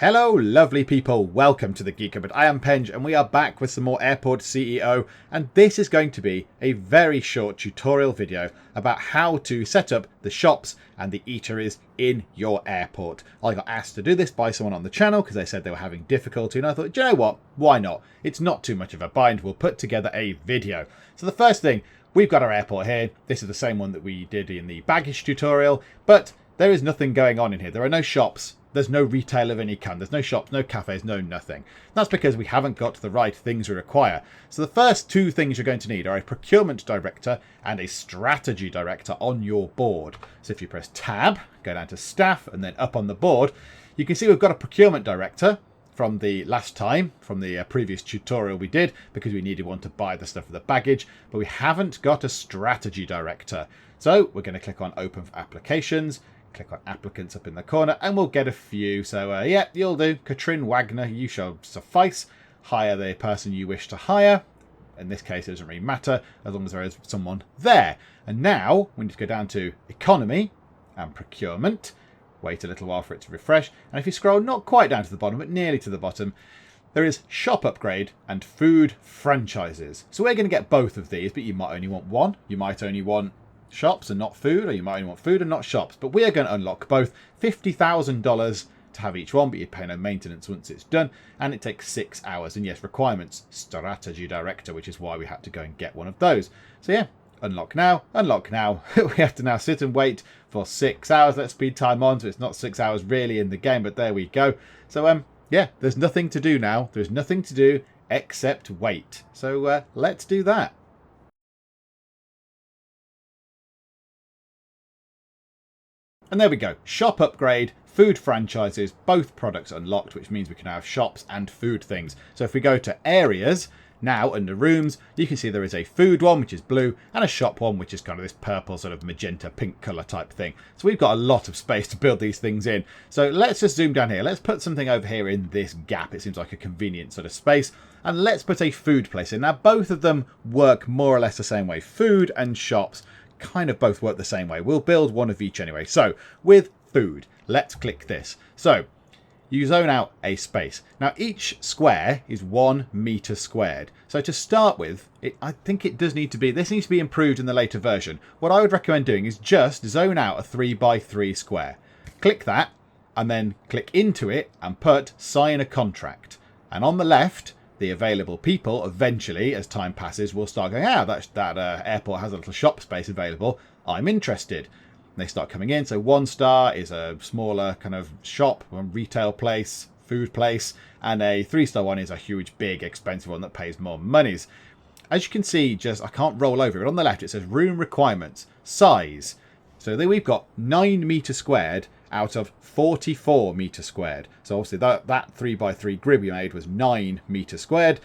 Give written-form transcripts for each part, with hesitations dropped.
Hello lovely people, welcome to the Geek. I am Penge and we are back with some more Airport CEO, and this is going to be a very short tutorial video about how to set up the shops and the eateries in your airport. I got asked to do this by someone on the channel because they said they were having difficulty, and I thought, do you know what, why not? It's not too much of a bind, we'll put together a video. So the first thing, we've got our airport here. This is the same one that we did in the baggage tutorial, but there is nothing going on in here. There are no shops. There's no retail of any kind. There's no shops, no cafes, no nothing. That's because we haven't got the right things we require. So the first two things you're going to need are a procurement director and a strategy director on your board. So if you press tab, go down to staff and then up on the board, you can see we've got a procurement director from the last time, from the previous tutorial we did, because we needed one to buy the stuff for the baggage, but we haven't got a strategy director. So we're going to click on open for applications. Click on applicants up in the corner and we'll get a few. So yeah, you'll do. Katrin Wagner, you shall suffice. Hire the person you wish to hire. In this case, it doesn't really matter as long as there is someone there. And now we need to go down to economy and procurement. Wait a little while for it to refresh. And if you scroll not quite down to the bottom, but nearly to the bottom, there is shop upgrade and food franchises. So we're going to get both of these, but you might only want one. You might only want shops and not food, or you might only want food and not shops, but we are going to unlock both. $50,000 to have each one, but you pay no maintenance once it's done, and it takes 6 hours. And yes, requirements, strategy director, which is why we had to go and get one of those. So yeah, unlock now, unlock now. We have to now sit and wait for 6 hours. Let's speed time on, so it's not 6 hours really in the game, but there we go. So yeah, there's nothing to do now. There's nothing to do except wait. So let's do that. And there we go, shop upgrade, food franchises, both products unlocked, which means we can have shops and food things. So if we go to areas, now under rooms, you can see there is a food one, which is blue, and a shop one, which is kind of this purple sort of magenta pink colour type thing. So we've got a lot of space to build these things in. So let's just zoom down here. Let's put something over here in this gap. It seems like a convenient sort of space. And let's put a food place in. Now both of them work more or less the same way. Food and shops kind of both work the same way. We'll build one of each anyway. So with food, let's click this. So you zone out a space. Now each square is 1 meter squared. So to start with, I think it does need to be, this needs to be improved in the later version. What I would recommend doing is just zone out a 3x3 square. Click that and then click into it and put sign a contract. And on the left, the available people eventually, as time passes, will start going, that airport has a little shop space available. I'm interested. And they start coming in. So 1 star is a smaller kind of shop, a retail place, food place, and a 3-star one is a huge, big, expensive one that pays more monies. As you can see, I can't roll over it. On the left, it says room requirements, size. So then we've got 9 meter squared out of 44 meter squared. So obviously that 3x3 grid we made was 9 meter squared.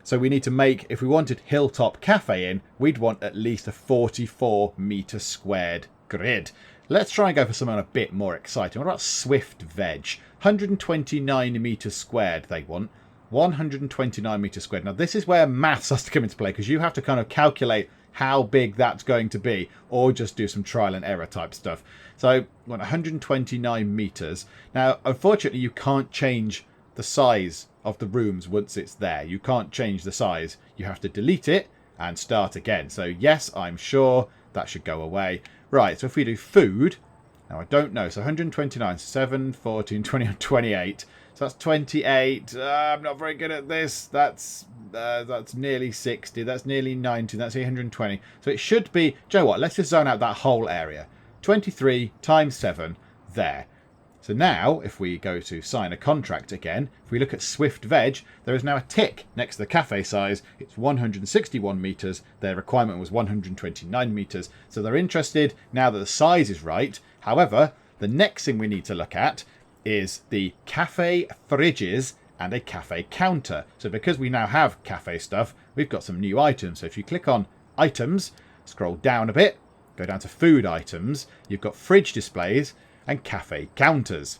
So we need to make, if we wanted Hilltop Cafe in, we'd want at least a 44 meter squared grid. Let's try and go for something a bit more exciting. What about Swift Veg? 129 meters squared they want. 129 meters squared. Now this is where maths has to come into play, because you have to kind of calculate how big that's going to be, or just do some trial and error type stuff. So 129 meters. Now unfortunately you can't change the size of the rooms once it's there. You can't change the size. You have to delete it and start again. So yes, I'm sure that should go away. Right, so if we do food, now I don't know, so 129, 7, 14, 20, 28. So that's 28. I'm not very good at this. That's nearly 60. That's nearly 90. That's 120. So it should be, do you know what? Let's just zone out that whole area. 23 times 7 there. So now, if we go to sign a contract again, if we look at Swift Veg, there is now a tick next to the cafe size. It's 161 metres. Their requirement was 129 metres. So they're interested now that the size is right. However, the next thing we need to look at is the cafe fridges and a cafe counter. So because we now have cafe stuff, we've got some new items. So if you click on items, scroll down a bit, go down to food items, you've got fridge displays and cafe counters.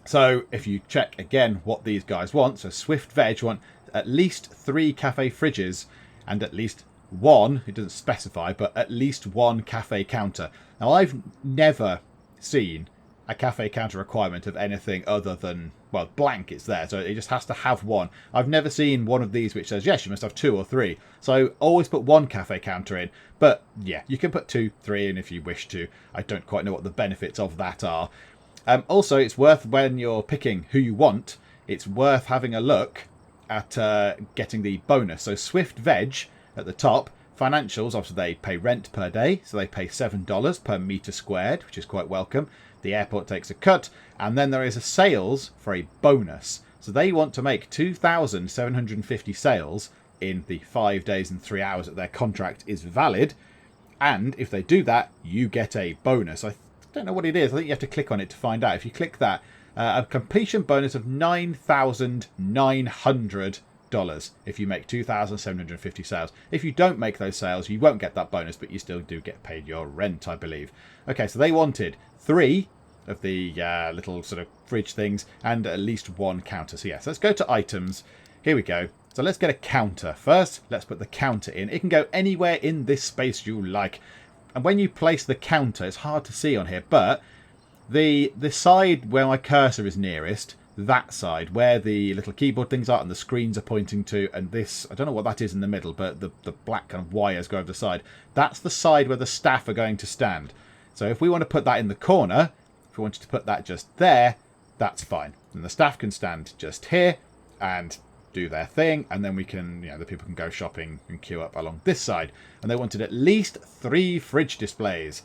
So if you check again what these guys want, so Swift Veg want at least 3 cafe fridges and at least 1, it doesn't specify, but at least 1 cafe counter. Now I've never seen a cafe counter requirement of anything other than well, blank, it's there. So it just has to have one. I've never seen one of these which says, yes, you must have 2 or 3. So always put 1 cafe counter in. But yeah, you can put 2, 3 in if you wish to. I don't quite know what the benefits of that are. Also, it's worth, when you're picking who you want, it's worth having a look at getting the bonus. So Swift Veg at the top, financials, obviously they pay rent per day, so they pay $7 per metre squared, which is quite welcome. The airport takes a cut, and then there is a sales for a bonus. So they want to make 2,750 sales in the 5 days and 3 hours that their contract is valid. And if they do that, you get a bonus. I don't know what it is. I think you have to click on it to find out. If you click that, a completion bonus of $9,900 if you make 2,750 sales. If you don't make those sales, you won't get that bonus, but you still do get paid your rent, I believe. Okay, so they wanted 3 of the little sort of fridge things and at least 1 counter. So yes, let's go to items. Here we go. So let's get a counter. First, let's put the counter in. It can go anywhere in this space you like. And when you place the counter, it's hard to see on here, but the side where my cursor is nearest, that side where the little keyboard things are and the screens are pointing to, and this, I don't know what that is in the middle, but the black kind of wires go over the side. That's the side where the staff are going to stand. So if we want to put that in the corner, if we wanted to put that just there, that's fine. And the staff can stand just here and do their thing, and then we can, the people can go shopping and queue up along this side. And they wanted at least 3 fridge displays.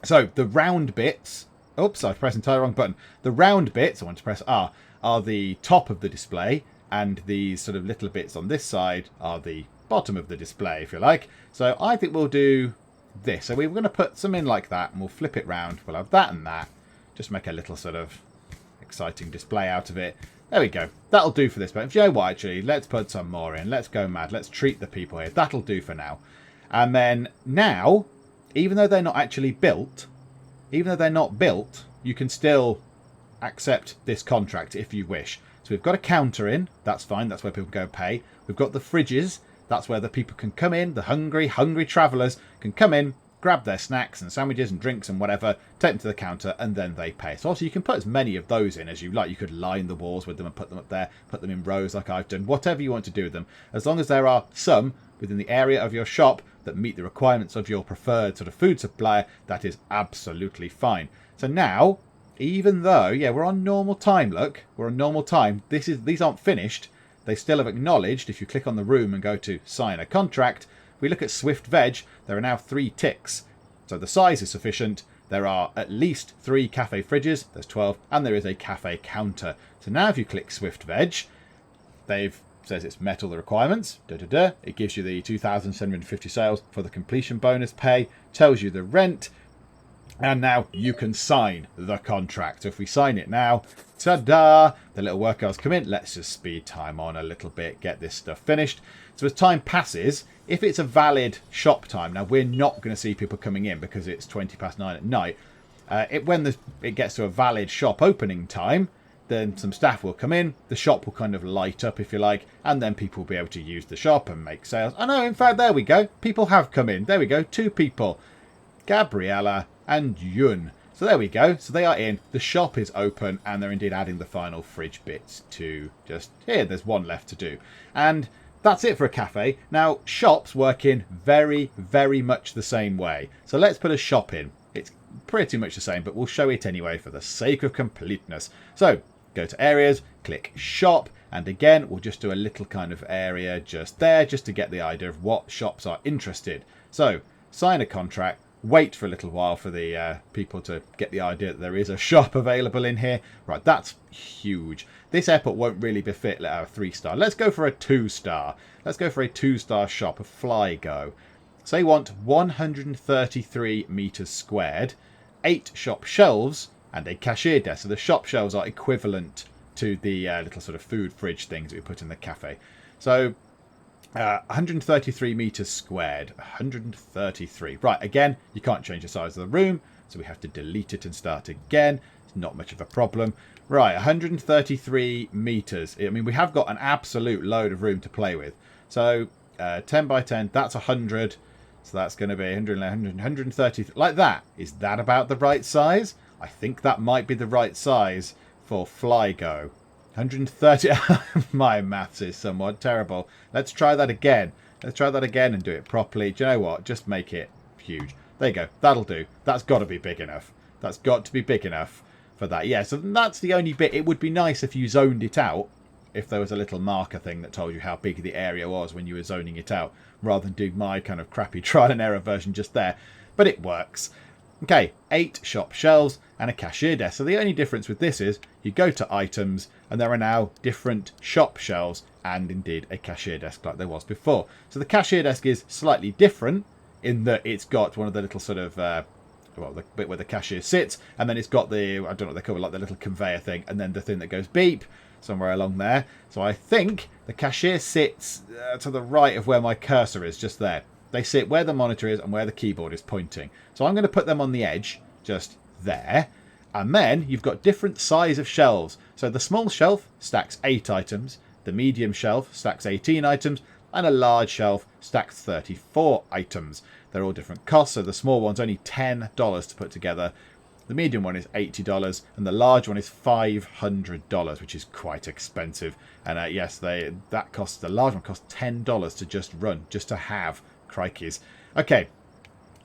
So the round bits, oops, I was pressing the wrong button. The round bits, I want to press R, are the top of the display, and these sort of little bits on this side are the bottom of the display, if you like. So I think we'll do this. So we're going to put some in like that, and we'll flip it round. We'll have that and that. Just make a little sort of exciting display out of it. There we go. That'll do for this. But if you know what, actually, let's put some more in. Let's go mad. Let's treat the people here. That'll do for now. And then now, even though they're not actually built, you can still accept this contract if you wish. So we've got a counter in. That's fine. That's where people go pay. We've got the fridges. That's where the people can come in. The hungry travellers can come in, grab their snacks and sandwiches and drinks and whatever, take them to the counter, and then they pay. So also you can put as many of those in as you like. You could line the walls with them and put them up there, put them in rows like I've done, whatever you want to do with them. As long as there are some within the area of your shop that meet the requirements of your preferred sort of food supplier, that is absolutely fine. So now, even though, yeah, we're on normal time, look, we're on normal time, these aren't finished. They still have acknowledged. If you click on the room and go to sign a contract, we look at Swift Veg, there are now 3 ticks. So the size is sufficient. There are at least 3 cafe fridges, there's 12, and there is a cafe counter. So now if you click Swift Veg, says it's met all the requirements. It gives you the 2,750 sales for the completion bonus pay, tells you the rent, and now you can sign the contract. So if we sign it now, ta-da! The little workers come in. Let's just speed time on a little bit, get this stuff finished. So as time passes, if it's a valid shop time, now we're not going to see people coming in because it's 9:20 at night. When it gets to a valid shop opening time, then some staff will come in, the shop will kind of light up, if you like, and then people will be able to use the shop and make sales. Oh no, in fact, there we go. People have come in. There we go. 2 people. Gabriella and Yun. So there we go. So they are in. The shop is open, and they're indeed adding the final fridge bits to just here. There's 1 left to do. And that's it for a cafe. Now, shops work in very, very much the same way. So let's put a shop in. It's pretty much the same, but we'll show it anyway for the sake of completeness. So go to areas, click shop, and again, we'll just do a little kind of area just there, just to get the idea of what shops are interested. So sign a contract. Wait for a little while for the people to get the idea that there is a shop available in here. Right, that's huge. This airport won't really befit a 3-star. Let's go for a 2-star. Let's go for a 2-star shop, a Flygo. So they want 133 metres squared, 8 shop shelves, and a cashier desk. So the shop shelves are equivalent to the little sort of food fridge things that we put in the cafe. So 133 metres squared. 133. Right, again, you can't change the size of the room, so we have to delete it and start again. It's not much of a problem. Right, 133 metres. I mean, we have got an absolute load of room to play with. So 10 by 10, that's 100. So that's going to be 130. Like that. Is that about the right size? I think that might be the right size for Flygo. 130. My maths is somewhat terrible. Let's try that again. Let's try that again and do it properly. Do you know what? Just make it huge. There you go. That'll do. That's got to be big enough. That's got to be big enough for that. Yeah, so that's the only bit. It would be nice if you zoned it out, if there was a little marker thing that told you how big the area was when you were zoning it out, rather than do my kind of crappy trial and error version just there. But it works. Okay, 8 shop shelves and a cashier desk. So the only difference with this is you go to items and there are now different shop shelves and indeed a cashier desk like there was before. So the cashier desk is slightly different in that it's got one of the little sort of, well, the bit where the cashier sits, and then it's got the, I don't know what they call it, like the little conveyor thing, and then the thing that goes beep somewhere along there. So I think the cashier sits to the right of where my cursor is, just there. They sit where the monitor is and where the keyboard is pointing. So I'm going to put them on the edge, just there. And then you've got different size of shelves. So the small shelf stacks 8 items, the medium shelf stacks 18 items, and a large shelf stacks 34 items. They're all different costs, so the small one's only $10 to put together. The medium one is $80, and the large one is $500, which is quite expensive. And yes, the large one costs $10 to just run, just to have. Crikeys. Okay,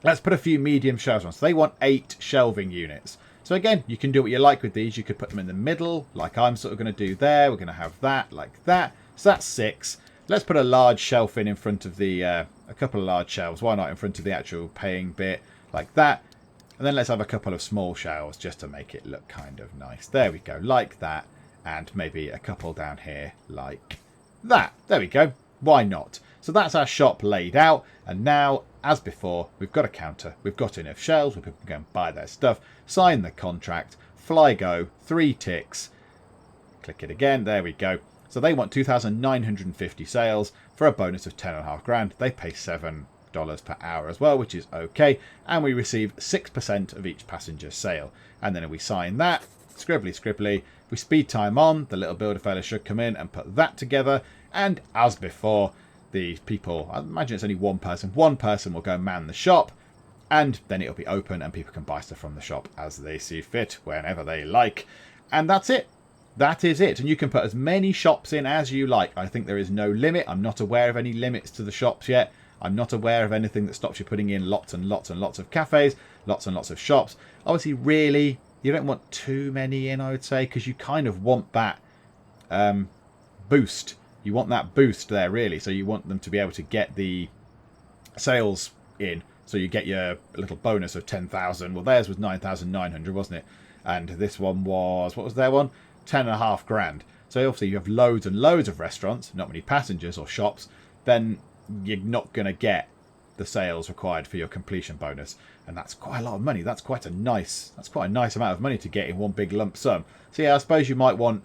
let's put a few medium shelves on. So they want 8 shelving units. So again, you can do what you like with these. You could put them in the middle, like I'm sort of going to do there. We're going to have that, like that. So that's 6. Let's put a large shelf in front of the, a couple of large shelves. Why not in front of the actual paying bit, like that. And then let's have a couple of small shelves just to make it look kind of nice. There we go, like that. And maybe a couple down here, like that. There we go. Why not? So that's our shop laid out. And now, as before, we've got a counter. We've got enough shelves where people can go and buy their stuff. Sign the contract. Fly go. 3 ticks. Click it again. There we go. So they want 2,950 sales for a bonus of 10.5 grand. They pay $7 per hour as well, which is okay. And we receive 6% of each passenger sale. And then if we sign that, scribbly, we speed time on, the little builder fella should come in and put that together. And as before, the people, I imagine it's only one person will go man the shop, and then it'll be open and people can buy stuff from the shop as they see fit, whenever they like. And that's it. That is it. And you can put as many shops in as you like. I think there is no limit. I'm not aware of any limits to the shops yet. I'm not aware of anything that stops you putting in lots and lots and lots of cafes, lots and lots of shops. Obviously, really, you don't want too many in, I would say, because you kind of want that boost. You want that boost there, really. So you want them to be able to get the sales in. So you get your little bonus of 10,000. Well, theirs was 9,900, wasn't it? And this one was, what was their one? 10.5 grand. So obviously you have loads and loads of restaurants, not many passengers or shops, then you're not going to get the sales required for your completion bonus. And that's quite a lot of money. That's quite a nice amount of money to get in one big lump sum. So yeah, I suppose you might want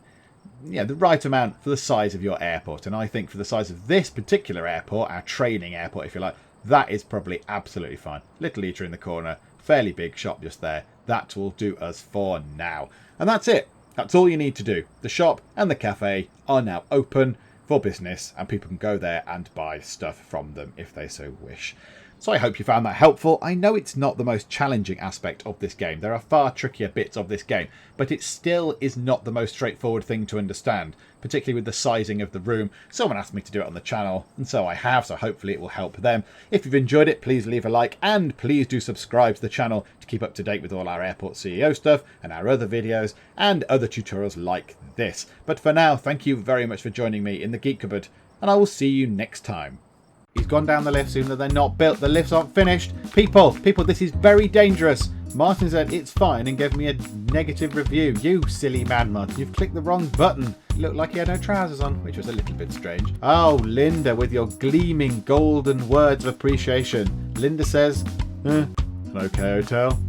the right amount for the size of your airport. And I think for the size of this particular airport, our training airport, if you like, that is probably absolutely fine. Little eater in the corner, fairly big shop just there. That will do us for now. And that's it. That's all you need to do. The shop and the cafe are now open for business and people can go there and buy stuff from them if they so wish. So I hope you found that helpful. I know it's not the most challenging aspect of this game. There are far trickier bits of this game, but it still is not the most straightforward thing to understand, particularly with the sizing of the room. Someone asked me to do it on the channel, and so I have, so hopefully it will help them. If you've enjoyed it, please leave a like, and please do subscribe to the channel to keep up to date with all our Airport CEO stuff, and our other videos, and other tutorials like this. But for now, thank you very much for joining me in the Geek Cupboard, and I will see you next time. He's gone down the lifts, even though they're not built. The lifts aren't finished. People, this is very dangerous. Martin said it's fine and gave me a negative review. You silly man, Martin, you've clicked the wrong button. It looked like he had no trousers on, which was a little bit strange. Oh, Linda, with your gleaming golden words of appreciation. Linda says, okay, hotel.